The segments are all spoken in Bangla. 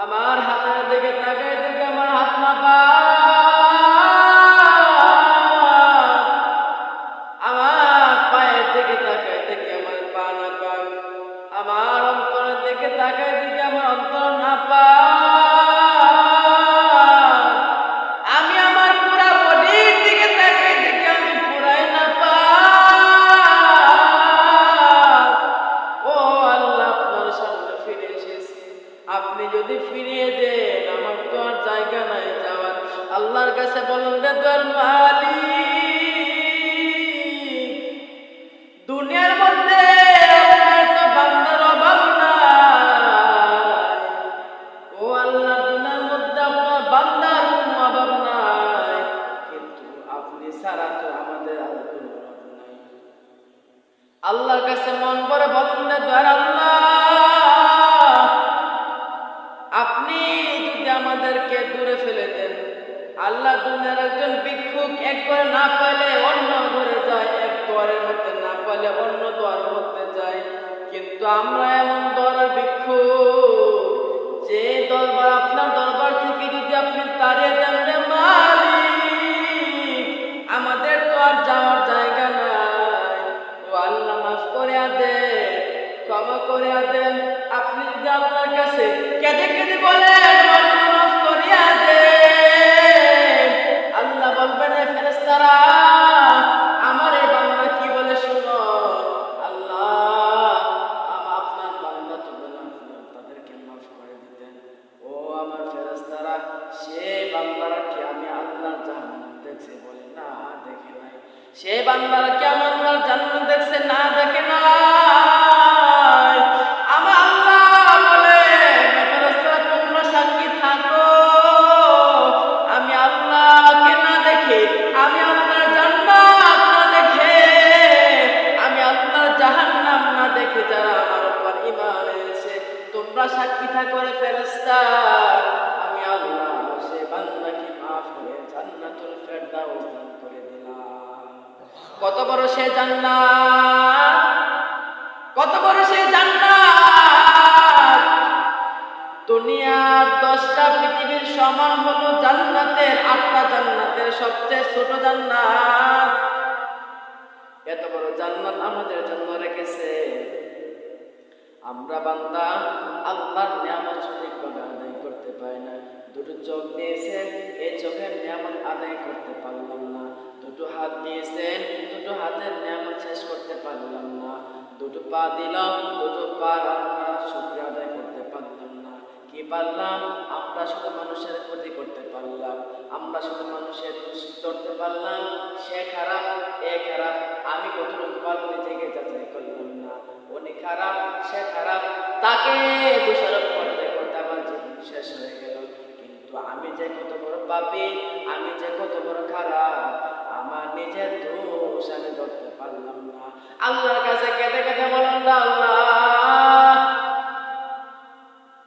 আমার হাতের দিকে তাকাই দেখে আমার হাত না পা, আমার পায়ের দিকে তাকাই দেখে আমার পা না পা, আমার অন্তরের দিকে তাকাই দেখে আমার অন্তর না পা। আমি আমার পুরা বডির দিকে তাকাই দেখে আমি পুরাই না পা। ও আল্লাহ, আপনার সামনে ফিরে এসেছি, আপনি যদি ফিরিয়ে দেন আমার তো আর জায়গা নাই যাওয়ার। আল্লাহর কাছে বলুন রে তোর মালিক, দুনিয়ার মধ্যে আপনার তো বান্দার অভাব নাই। ও আল্লাহ, দুনিয়ার মধ্যে আপনার বান্দার কোনো অভাব নাই, কিন্তু আপনি ছাড়া তো আমাদের আর কোনো অভাব নাই। আল্লাহর কাছে মন করে বলুন রে তোর আল্লাহ, আপনি যদি আমাদেরকে দূরে ফেলে দেন, আল্লাহ দুনিয়ার একজন ভিক্ষুক এক ঘরে না পাইলে অন্য ঘরে যায়, এক দুয়ারের মধ্যে না পাইলে অন্য দুয়ারের মধ্যে যায়, কিন্তু আমরা এমন দুয়ারের ভিক্ষুক যে দরবার, আপনার দরবার থেকে যদি আপনি তাড়িয়ে দেন রে মালিক, আমাদের তো আর যাওয়ার জায়গা নাই। ও আল্লাহ, মাফ করে দেন, ক্ষমা করে দেন। আপনি যদি আল্লাহর কাছে কেঁদে কেঁদে বলেন আল্লাহ মাফ করিয়া দেন, আল্লাহ বলবেন এ ফেরেশতারা আমার এই বান্দা কি বলে শুনো। আল্লাহ, আপনার বান্দা তো বলে আপনি তাদেরকে মাফ করে দিতেন। ও আমার ফেরেশতারা, সে বান্দারা কি আমি আল্লাহর জান্নাত দেখছে? বলে না, দেখে নাই। সে বান্দারা কি আমি আল্লাহর জান্নাত দেখছে? না, দেখে নাই। আমার আল্লাহ বলে ফেরেশতারা তোমরা সাক্ষী থাকো, আমি আল্লাহকে না দেখে, আমি আল্লাহর জান্নাত না দেখে, আমি আল্লাহর জাহান্নাম না দেখে যারা আমার উপর ঈমান এনেছে, তোমরা সাক্ষী থাকো রে ফেরেশতা, আমি আল্লাহ সে বান্দাকে মাফ করে জান্নাতুল ফেরদাউস দান করে দিলাম। কত বড় সে জান্নাত, কত বড় সে জান্নাত! দুনিয়ার 10টা পৃথিবীর সমান হলো জান্নাতের 8টা জান্নাতের সবচেয়ে ছোট জান্নাত। এত বড় জান্নাত আমাদের জন্য রেখেছে। আমরা বান্দা আল্লাহর নিয়ামত সঠিকভাবে আদায় করতে পারি না। দুটো চোখ দিয়েছেন, এই চোখের নিয়ামত আদায় করতে পারলাম না। দুটো হাত দিয়েছেন, দুটো হাতের নিয়ামত শেষ করতে পারলাম না। দুটো পা দিলাম, দুটো পা আমরা শুকরিয়া আদায় করতে পারলাম না। কি পারলাম? আমরা শুধু মানুষের ক্ষতি করতে পারলাম, আমরা শুধু মানুষের ধরতে পারলাম। সে খারাপ, এ খারাপ, আমি কতটুকু পারবো নিজেকে যাচাই করলাম না। উনি খারাপ, সে খারাপ, তাকে দোষারোপ করতে করতে আমার জীবন শেষ হয়ে গেল। কিন্তু আমি যে কত বড় পাপী, আমি যে কত বড় খারাপ, আমার নিজের দোষ আমি ধরতে পারলাম না। আল্লাহর কাছে কেঁদে কেঁদে বলেন না, আল্লাহ,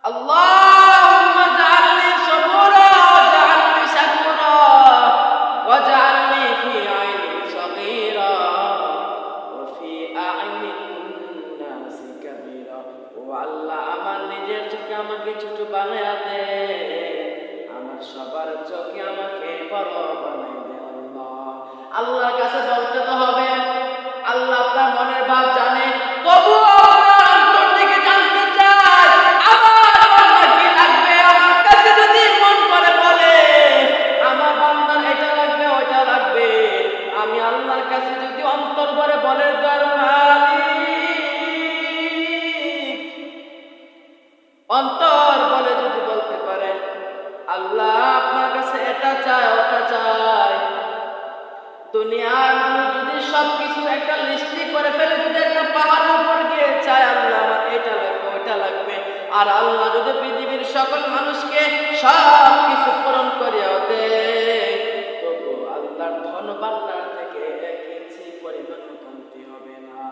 আল্লাহুম্মা জাআলনি সাবুরা ওয়াজআলনি শাকুরা ওয়াজআলনি ফি আইনি সাগীরা ওয়া ফি আ'ইনিন নাসি কাবীরা। ও আল্লাহ, আমার নিজের চোখে আমাকে ছোট বানায়া দে, আমার সবার চোখে আমাকে বড় বানাই দে। আল্লাহ, আল্লাহর কাছে বলতে তো হবে। আল্লাহ আপনার মনের ভাব জানে, তবুও আপনার অন্তর থেকে জানতে চায় আমার বান্দা কি লাগবে। আমার কাছে যদি মন করে বলে আমার বান্দার এটা লাগবে ওইটা লাগবে, আমি আল্লাহর কাছে যদি অন্তর ভরে বলে তার মালিক, অন্তর বলে যদি বলতে পারে আল্লাহ আপনার কাছে এটা চায় ওটা চায়। দুনিয়ার মানুষ যদি সবকিছু একটা লিস্টি করে ফেলে, যদি একটা পাহাড়ের উপর গিয়ে চায় আল্লাহ আমার এটা লাগবে ওইটা লাগবে, আর আল্লাহ যদি পৃথিবীর সকল মানুষকে সব কিছু পূরণ করিয়া দেয়, তবু আল্লাহর ধন ভান্ডার থেকে 1 ইঞ্চি পরিমাণ কমতি হবে না।